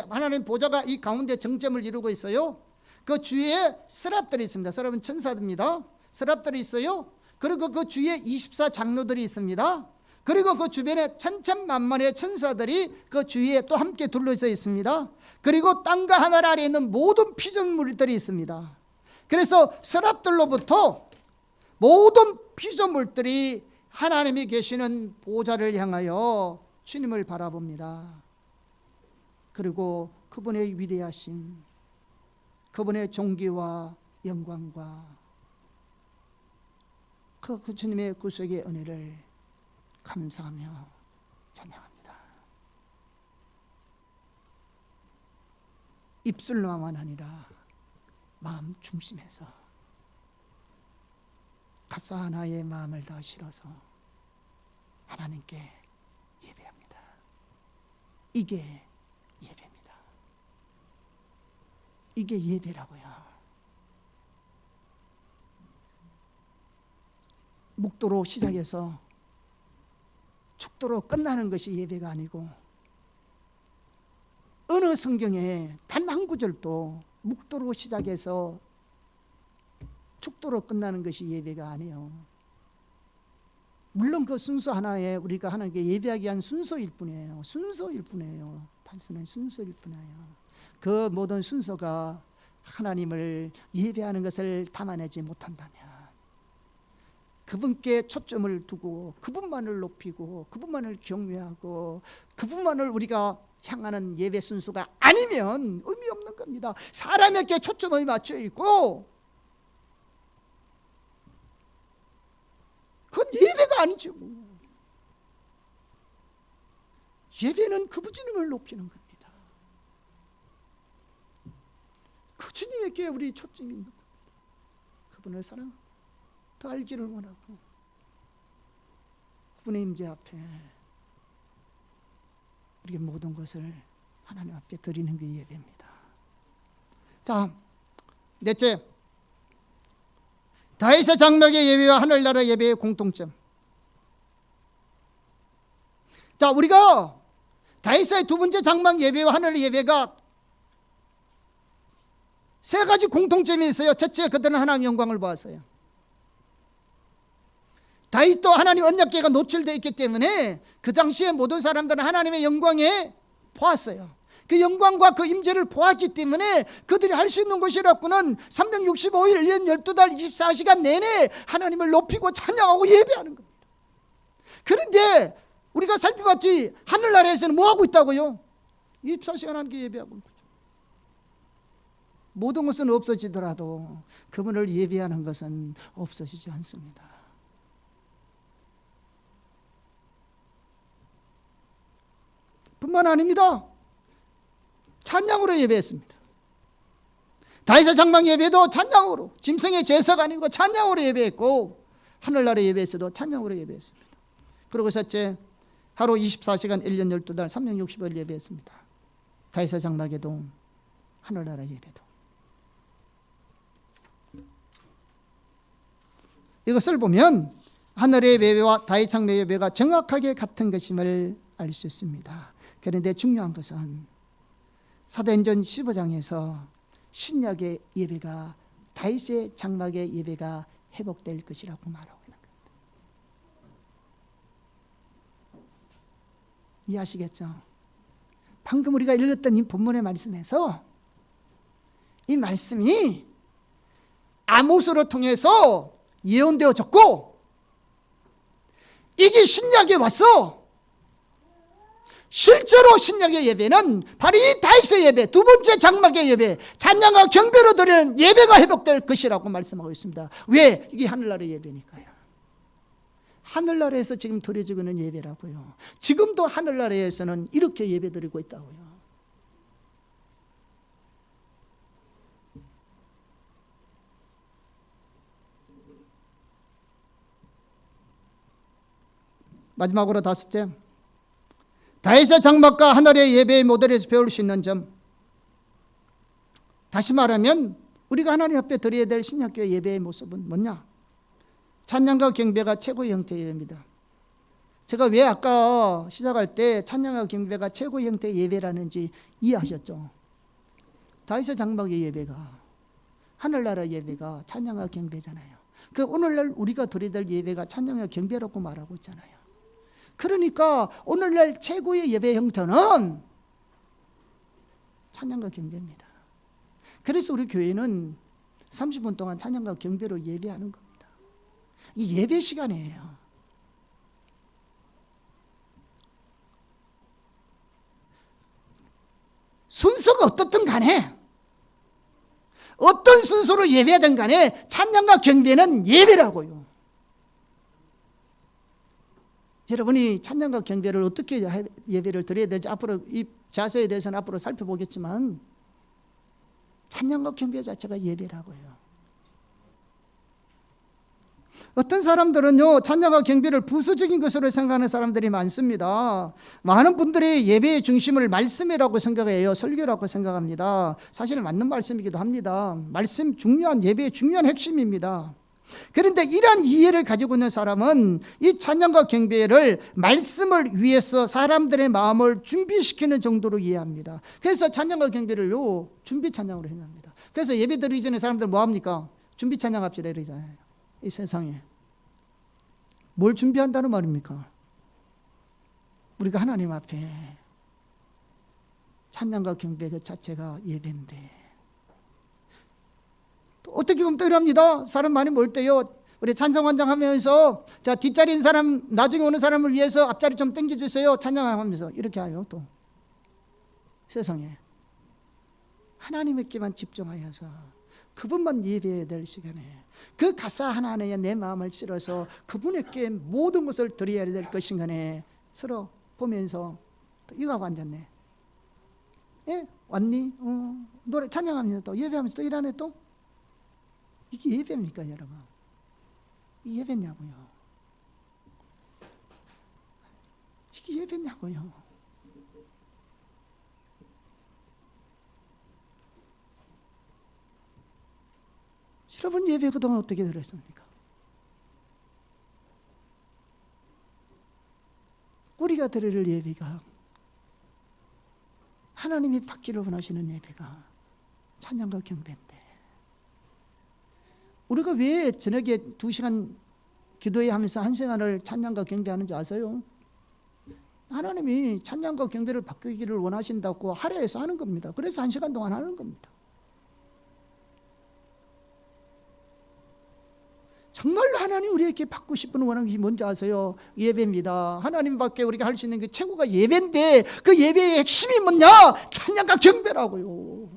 하나님 보좌가 이 가운데 정점을 이루고 있어요. 그 주위에 서랍들이 있습니다. 서랍은 천사들입니다. 서랍들이 있어요. 그리고 그 주위에 24 장로들이 있습니다. 그리고 그 주변에 천천만만의 천사들이 그 주위에 또 함께 둘러져 있습니다. 그리고 땅과 하늘 아래에 있는 모든 피조물들이 있습니다. 그래서 서랍들로부터 모든 피조물들이 하나님이 계시는 보좌를 향하여 주님을 바라봅니다. 그리고 그분의 위대하심, 그분의 존귀와 영광과 그 주님의 구속의 은혜를 감사하며 찬양합니다. 입술로만 아니라 마음 중심에서 가사 하나의 마음을 다 실어서 하나님께 예배합니다. 이게 예배입니다. 이게 예배라고요. 묵도로 시작해서 축도로 끝나는 것이 예배가 아니고, 어느 성경에 단 한 구절도 묵도로 시작해서 축도로 끝나는 것이 예배가 아니에요. 물론 그 순서 하나에 우리가 하나님께 예배하기 위한 순서일 뿐이에요. 순서일 뿐이에요. 단순한 순서일 뿐이에요. 그 모든 순서가 하나님을 예배하는 것을 담아내지 못한다면, 그분께 초점을 두고 그분만을 높이고 그분만을 경외하고 그분만을 우리가 향하는 예배 순서가 아니면 의미 없는 겁니다. 사람에게 초점이 맞춰 있고 그건 예배가 아니죠. 예배는 그 주님을 높이는 겁니다. 그 주님에게 우리 초점이 있는 겁니다. 그분을 사랑하고 더 알기를 원하고 그분의 임재 앞에 우리의 모든 것을 하나님 앞에 드리는 게 예배입니다. 자, 넷째, 다윗의 장막의 예배와 하늘나라 예배의 공통점. 자, 우리가 다윗의 두 번째 장막 예배와 하늘 예배가 세 가지 공통점이 있어요. 첫째, 그들은 하나님의 영광을 보았어요. 다윗도 하나님 언약궤가 노출되어 있기 때문에 그 당시에 모든 사람들은 하나님의 영광에 보았어요. 그 영광과 그 임재를 보았기 때문에 그들이 할 수 있는 것이라고는 365일 1년 12달 24시간 내내 하나님을 높이고 찬양하고 예배하는 겁니다. 그런데 우리가 살펴봤지 하늘나라에서는 뭐하고 있다고요? 24시간 하나님께 예배하고 있는 거죠. 모든 것은 없어지더라도 그분을 예배하는 것은 없어지지 않습니다. 뿐만 아닙니다. 찬양으로 예배했습니다. 다윗의 장막 예배도 찬양으로, 짐승의 제사가 아니고 찬양으로 예배했고, 하늘나라 예배에서도 찬양으로 예배했습니다. 그리고 셋째, 하루 24시간 1년 12달 365일 예배했습니다. 다윗의 장막에도 하늘나라 예배도. 이것을 보면 하늘의 예배와 다윗 장막 예배가 정확하게 같은 것임을 알 수 있습니다. 그런데 중요한 것은 사도행전 15장에서 신약의 예배가 다윗의 장막의 예배가 회복될 것이라고 말하고 있는 겁니다. 이해하시겠죠? 방금 우리가 읽었던 이 본문의 말씀에서 이 말씀이 아모스로 통해서 예언되어졌고, 이게 신약에 왔어. 실제로 신약의 예배는 바로 이 다윗의 예배, 두 번째 장막의 예배, 찬양과 경배로 드리는 예배가 회복될 것이라고 말씀하고 있습니다. 왜? 이게 하늘나라의 예배니까요. 하늘나라에서 지금 드려지고 있는 예배라고요. 지금도 하늘나라에서는 이렇게 예배 드리고 있다고요. 마지막으로 다섯째, 다윗의 장막과 하늘의 예배의 모델에서 배울 수 있는 점, 다시 말하면 우리가 하나님 앞에 드려야 될 신약교회 예배의 모습은 뭐냐? 찬양과 경배가 최고의 형태의 예배입니다. 제가 왜 아까 시작할 때 찬양과 경배가 최고의 형태의 예배라는지 이해하셨죠? 다윗의 장막의 예배가, 하늘나라 예배가 찬양과 경배잖아요. 그 오늘날 우리가 드려야 될 예배가 찬양과 경배라고 말하고 있잖아요. 그러니까 오늘날 최고의 예배 형태는 찬양과 경배입니다. 그래서 우리 교회는 30분 동안 찬양과 경배로 예배하는 겁니다. 이 예배 시간이에요. 순서가 어떻든 간에, 어떤 순서로 예배하든 간에 찬양과 경배는 예배라고요. 여러분이 찬양과 경배를 어떻게 예배를 드려야 될지 앞으로 이 자세에 대해서는 앞으로 살펴보겠지만, 찬양과 경배 자체가 예배라고요. 어떤 사람들은요, 찬양과 경배를 부수적인 것으로 생각하는 사람들이 많습니다. 많은 분들이 예배의 중심을 말씀이라고 생각해요. 설교라고 생각합니다. 사실은 맞는 말씀이기도 합니다. 말씀 중요한, 예배의 중요한 핵심입니다. 그런데 이러한 이해를 가지고 있는 사람은 이 찬양과 경배를 말씀을 위해서 사람들의 마음을 준비시키는 정도로 이해합니다. 그래서 찬양과 경배를요, 준비 찬양으로 생각합니다. 그래서 예배 드리기 전에 사람들 뭐 합니까? 준비 찬양합시다 이러잖아요. 이 세상에 뭘 준비한다는 말입니까? 우리가 하나님 앞에 찬양과 경배 그 자체가 예배인데, 또 어떻게 보면 또 이럽니다. 사람 많이 모일 때요, 우리 찬성환장 하면서 자, 뒷자리인 사람, 나중에 오는 사람을 위해서 앞자리 좀 당겨주세요 찬양하면서 이렇게 하요. 또 세상에 하나님께만 집중하여서 그분만 예배해야 될 시간에 그 가사 하나하나에 내 마음을 실어서 그분에게 모든 것을 드려야 될 것인간에 서로 보면서 또 이거 하고 앉았네. 예? 왔니? 노래 찬양하면서 또 예배하면서 또 일하네 또? 이게 예배입니까 여러분? 이게 예배냐고요? 이게 예배냐고요? 여러분 예배 그동안 어떻게 들었습니까? 우리가 드릴 예배가, 하나님이 받기를 원하시는 예배가 찬양과 경배인데, 우리가 왜 저녁에 2시간 기도회 하면서 1시간을 찬양과 경배하는지 아세요? 하나님이 찬양과 경배를 바꾸기를 원하신다고 하루에서 하는 겁니다. 그래서 1시간 동안 하는 겁니다. 정말로 하나님 우리에게 받고 싶은 원하는 것이 뭔지 아세요? 예배입니다. 하나님밖에 우리가 할 수 있는 게 최고가 예배인데, 그 예배의 핵심이 뭐냐? 찬양과 경배라고요.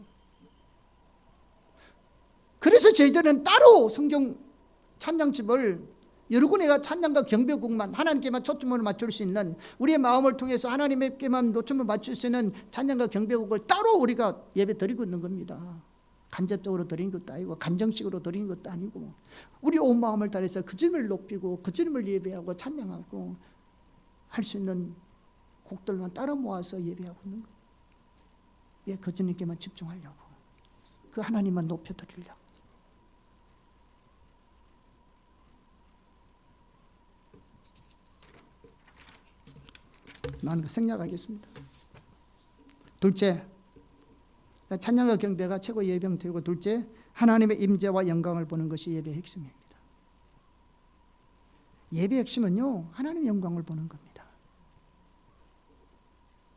그래서 저희들은 따로 성경 찬양집을 여러 군데가 찬양과 경배곡만, 하나님께만 초점을 맞출 수 있는, 우리의 마음을 통해서 하나님께만 초점을 맞출 수 있는 찬양과 경배곡을 따로 우리가 예배 드리고 있는 겁니다. 간접적으로 드린 것도 아니고 간정식으로 드린 것도 아니고, 우리 온 마음을 다해서 그 주님을 높이고 그 주님을 예배하고 찬양하고 할 수 있는 곡들만 따로 모아서 예배하고 있는 거예요. 왜? 그 주님께만 집중하려고, 그 하나님만 높여드리려고. 나는 생략하겠습니다. 둘째, 찬양과 경배가 최고 예배 형태이고, 둘째, 하나님의 임재와 영광을 보는 것이 예배의 핵심입니다. 예배의 핵심은요, 하나님의 영광을 보는 겁니다.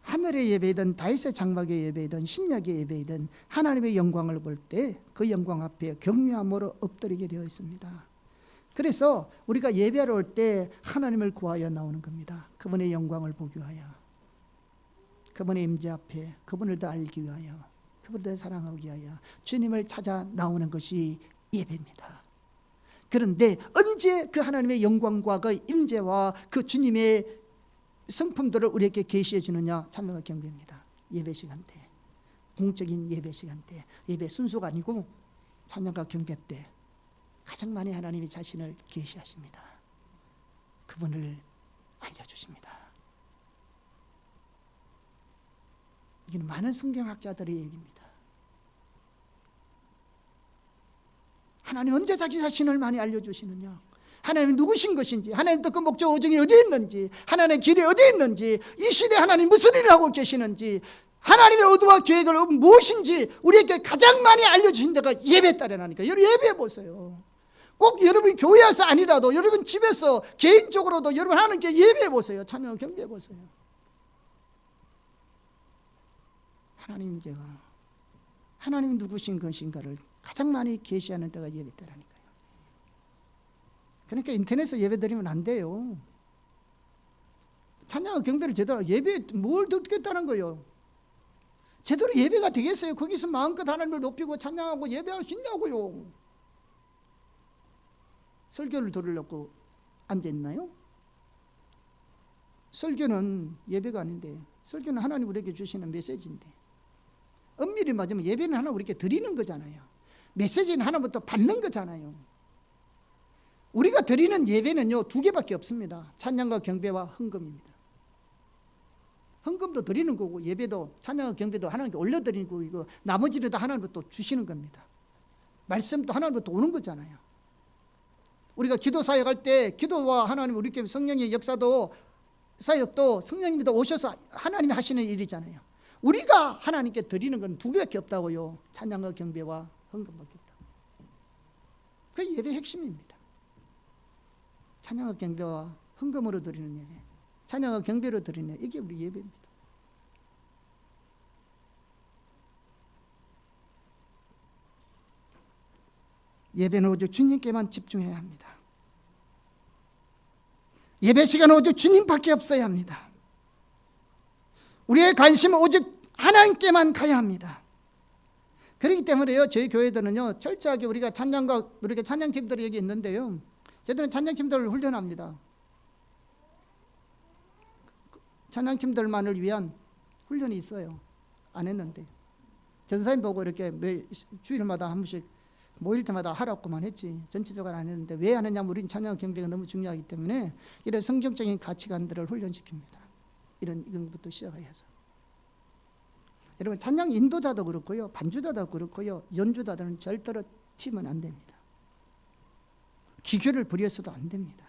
하늘의 예배이든 다윗의 장막의 예배이든 신약의 예배이든 하나님의 영광을 볼 때 그 영광 앞에 경외함으로 엎드리게 되어 있습니다. 그래서 우리가 예배하러 올 때 하나님을 구하여 나오는 겁니다. 그분의 영광을 보기 위하여, 그분의 임재 앞에 그분을 더 알기 위하여, 그분을 더 사랑하기 위하여 주님을 찾아 나오는 것이 예배입니다. 그런데 언제 그 하나님의 영광과 그 임재와 그 주님의 성품들을 우리에게 계시해 주느냐? 찬양과 경배입니다. 예배 시간 때, 공적인 예배 시간 때, 예배 순서가 아니고 찬양과 경배 때 가장 많이 하나님이 자신을 계시하십니다. 그분을 알려주십니다. 이게 많은 성경학자들의 얘기입니다. 하나님 언제 자기 자신을 많이 알려주시느냐? 하나님 누구신 것인지, 하나님 뜻과 목적 오정이 어디에 있는지, 하나님의 길이 어디에 있는지, 이 시대에 하나님 무슨 일을 하고 계시는지, 하나님의 의도와 계획을 무엇인지 우리에게 가장 많이 알려주신 데가 예배 따라나니까. 여러분 예배해 보세요. 꼭 여러분이 교회에서 아니라도 여러분 집에서 개인적으로도 여러분 하나님께 예배해 보세요. 찬양 경배해 보세요. 하나님 제가 하나님이 누구신 것인가를 가장 많이 계시하는 때가 예배 때라니까요. 그러니까 인터넷에서 예배 드리면 안 돼요. 찬양과 경배를 제대로 예배 뭘 듣겠다는 거예요. 제대로 예배가 되겠어요? 거기서 마음껏 하나님을 높이고 찬양하고 예배할 수 있냐고요. 설교를 들으려고 앉아있나요? 설교는 예배가 아닌데, 설교는 하나님 우리에게 주시는 메시지인데, 엄밀히 말하면 예배는 하나님 우리에게 드리는 거잖아요. 메시지는 하나부터 받는 거잖아요. 우리가 드리는 예배는요 2개밖에 없습니다. 찬양과 경배와 헌금입니다. 헌금도 드리는 거고 예배도 찬양과 경배도 하나님께 올려드리는 거고, 이거 나머지는 다 하나님부터 주시는 겁니다. 말씀도 하나님부터 오는 거잖아요. 우리가 기도 사역할 때 기도와 하나님 우리께 성령의 역사도 사역도 성령님도 오셔서 하나님이 하시는 일이잖아요. 우리가 하나님께 드리는 건 2개밖에 없다고요. 찬양과 경배와 헌금밖에 없다. 그게 예배의 핵심입니다. 찬양과 경배와 헌금으로 드리는 예배, 찬양과 경배로 드리는 예배, 이게 우리 예배입니다. 예배는 오직 주님께만 집중해야 합니다. 예배 시간은 오직 주님밖에 없어야 합니다. 우리의 관심은 오직 하나님께만 가야 합니다. 그렇기 때문에요, 저희 교회들은요 철저하게 우리가 찬양팀들이 여기 있는데요, 저희들은 찬양팀들을 훈련합니다. 찬양팀들만을 위한 훈련이 있어요. 안 했는데 전사님 보고 이렇게 매 주일마다 한 번씩 모일 때마다 하라고만 했지 전체적으로 안 했는데, 왜 안 했냐면 우리는 찬양 경배가 너무 중요하기 때문에 이런 성경적인 가치관들을 훈련시킵니다. 이런 것부터 시작해서 여러분 찬양 인도자도 그렇고요, 반주자도 그렇고요, 연주자들은 절대로 튀면 안 됩니다. 기교를 부려서도 안 됩니다.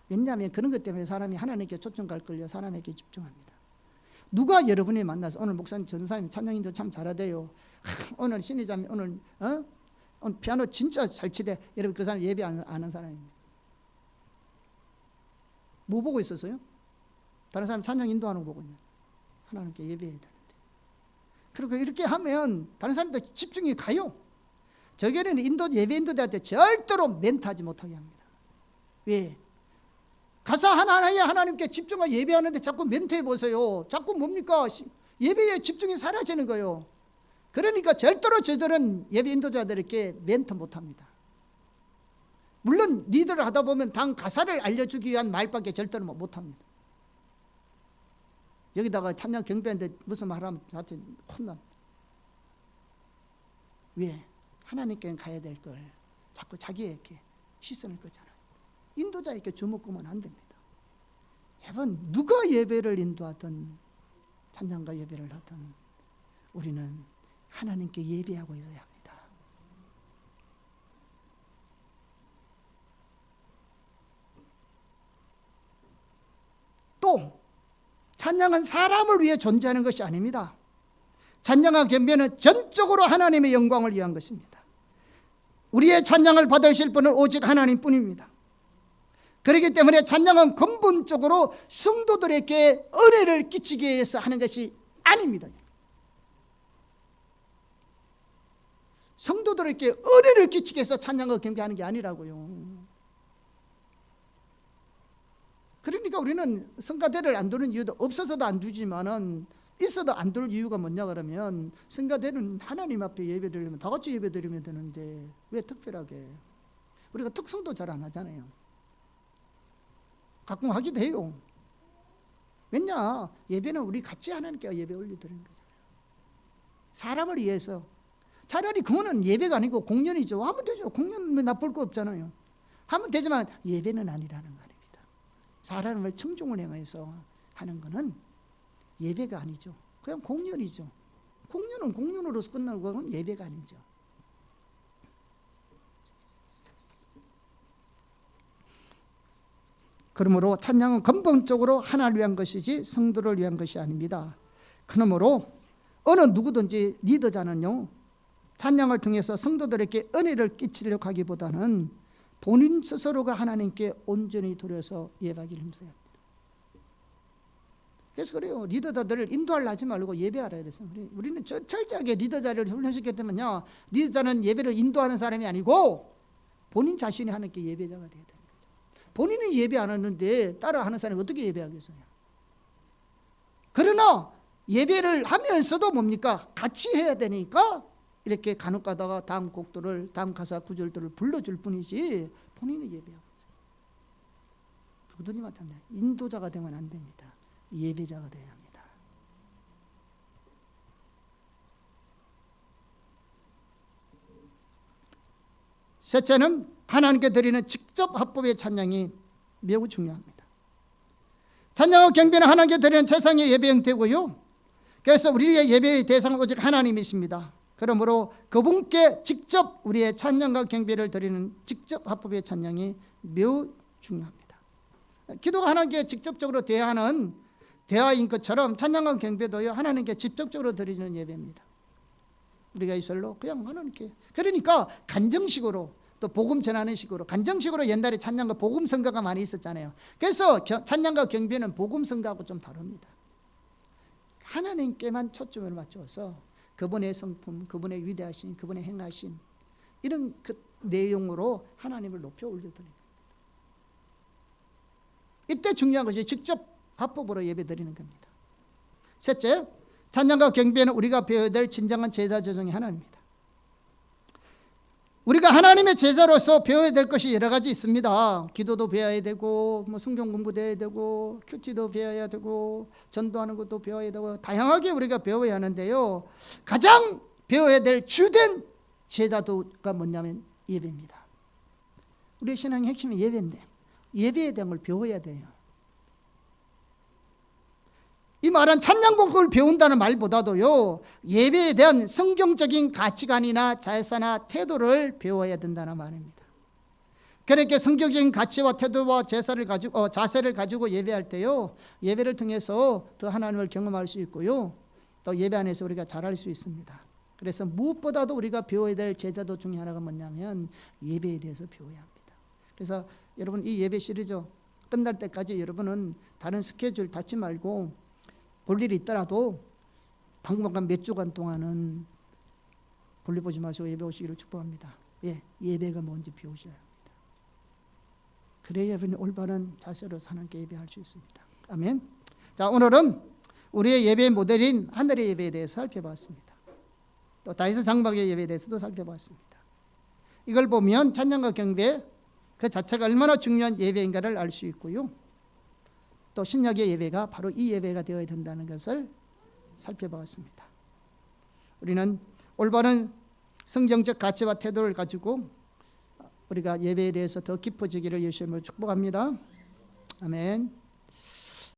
왜냐하면 그런 것 때문에 사람이 하나님께 초점 갈 걸요, 사람에게 집중합니다. 누가 여러분이 만나서 오늘 목사님 전사님 찬양 인도 참 잘하대요, 오늘 신의자님 오늘 피아노 진짜 잘 치대, 여러분 그 사람 예배 안 하는 사람입니다. 뭐 보고 있었어요? 다른 사람 찬양 인도하는 거 보고 있는, 하나님께 예배해야 되는데. 그리고 이렇게 하면 다른 사람들 집중이 가요. 저게는 예배 인도자한테 절대로 멘트하지 못하게 합니다. 왜? 가사 하나하나에 하나님께 집중하고 예배하는데 자꾸 멘트해 보세요. 자꾸 뭡니까? 예배에 집중이 사라지는 거예요. 그러니까 절대로 저들은 예배 인도자들에게 멘트 못합니다. 물론 리더를 하다 보면 당 가사를 알려주기 위한 말밖에 절대로 못합니다. 여기다가 찬양 경배하는데 무슨 말하면 자체 혼납니다. 왜? 하나님께 가야 될 걸 자꾸 자기에게 시선을 끄잖아요. 인도자에게 주목하면 안 됩니다. 여러분 누가 예배를 인도하든 찬양과 예배를 하든 우리는 하나님께 예배하고 있어야 합니다. 또 찬양은 사람을 위해 존재하는 것이 아닙니다. 찬양과 경배는 전적으로 하나님의 영광을 위한 것입니다. 우리의 찬양을 받으실 분은 오직 하나님뿐입니다. 그렇기 때문에 찬양은 근본적으로 성도들에게 은혜를 끼치기 위해서 하는 것이 아닙니다. 성도들에게 은혜를 끼치기 위해서 찬양과 경배하는 게 아니라고요. 그러니까 우리는 성가대를 안 두는 이유도 없어서도 안 두지만은 있어도 안 둘 이유가 뭐냐 그러면, 성가대는 하나님 앞에 예배드리면 다 같이 예배드리면 되는데 왜 특별하게 우리가 특성도 잘 안 하잖아요. 가끔 하기도 해요. 왜냐, 예배는 우리 같이 하나님께 예배 올려드리는 거잖아요. 사람을 위해서. 차라리 그거는 예배가 아니고 공연이죠. 하면 되죠. 공연은 나쁠 거 없잖아요. 하면 되지만 예배는 아니라는 말입니다. 사람을 청중을 향해서 하는 거는 예배가 아니죠. 그냥 공연이죠. 공연은 공연으로서 끝나는 건 예배가 아니죠. 그러므로 찬양은 근본적으로 하나를 위한 것이지 성도를 위한 것이 아닙니다. 그러므로 어느 누구든지 리더자는요, 찬양을 통해서 성도들에게 은혜를 끼치려고 하기보다는 본인 스스로가 하나님께 온전히 드려서 예배하기를 힘써야 합니다. 그래서 그래요. 리더자들을 인도하려 하지 말고 예배하라 그래서 우리는 철저하게 리더자를 훈련시켰기 때문에 리더자는 예배를 인도하는 사람이 아니고 본인 자신이 하나님께 예배자가 돼야 되는 거죠. 본인은 예배 안 하는데 따라하는 사람이 어떻게 예배하겠어요? 그러나 예배를 하면서도 뭡니까? 같이 해야 되니까 이렇게 간혹 가다가 다음 곡들을, 다음 가사 구절들을 불러줄 뿐이지 본인은 예배하고 있어요. 누구든지 마찬가지예요. 인도자가 되면 안 됩니다. 예배자가 되어야 합니다. 셋째는 하나님께 드리는 직접 합법의 찬양이 매우 중요합니다. 찬양과 경배는 하나님께 드리는 최상의 예배 형태고요. 그래서 우리의 예배의 대상은 오직 하나님이십니다. 그러므로 그분께 직접 우리의 찬양과 경배를 드리는 직접 합법의 찬양이 매우 중요합니다. 기도가 하나님께 직접적으로 대하는 대화인 것처럼 찬양과 경배도요, 하나님께 직접적으로 드리는 예배입니다. 우리가 이설로 그냥 하나님께, 그러니까 간정식으로 또 복음 전하는 식으로, 간정식으로 옛날에 찬양과 복음 성가가 많이 있었잖아요. 그래서 찬양과 경배는 복음 성가하고 좀 다릅니다. 하나님께만 초점을 맞춰서 그분의 성품, 그분의 위대하신, 그분의 행하심, 이런 그 내용으로 하나님을 높여 올려드립니다. 이때 중요한 것이 직접 합법으로 예배드리는 겁니다. 셋째, 찬양과 경배는 우리가 배워야 될 진정한 제자 조정의 하나입니다. 우리가 하나님의 제자로서 배워야 될 것이 여러 가지 있습니다. 기도도 배워야 되고, 성경 공부도 해야 되고, 큐티도 배워야 되고, 전도하는 것도 배워야 되고, 다양하게 우리가 배워야 하는데요, 가장 배워야 될 주된 제자도가 뭐냐면 예배입니다. 우리의 신앙의 핵심은 예배인데 예배에 대한 걸 배워야 돼요. 이 말은 찬양곡을 배운다는 말보다도요, 예배에 대한 성경적인 가치관이나 자세나 태도를 배워야 된다는 말입니다. 그렇게 성경적인 가치와 태도와 자세를 가지고 예배할 때요, 예배를 통해서 더 하나님을 경험할 수 있고요, 또 예배 안에서 우리가 잘할 수 있습니다. 그래서 무엇보다도 우리가 배워야 될 제자도 중에 하나가 뭐냐면 예배에 대해서 배워야 합니다. 그래서 여러분, 이 예배 시리즈 끝날 때까지 여러분은 다른 스케줄 닫지 말고 볼 일이 있더라도 당분간 몇 주간 동안은 볼일 보지 마시고 예배 오시기를 축복합니다. 예배가 뭔지 배우셔야 합니다. 그래야 여러분이 올바른 자세로 하나님께 예배할 수 있습니다. 아멘. 자, 오늘은 우리의 예배 모델인 하늘의 예배에 대해서 살펴봤습니다. 또 다윗의 장막의 예배에 대해서도 살펴봤습니다. 이걸 보면 찬양과 경배 그 자체가 얼마나 중요한 예배인가를 알 수 있고요, 또 신약의 예배가 바로 이 예배가 되어야 된다는 것을 살펴보았습니다. 우리는 올바른 성경적 가치와 태도를 가지고 우리가 예배에 대해서 더 깊어지기를 예수님으로 축복합니다. 아멘.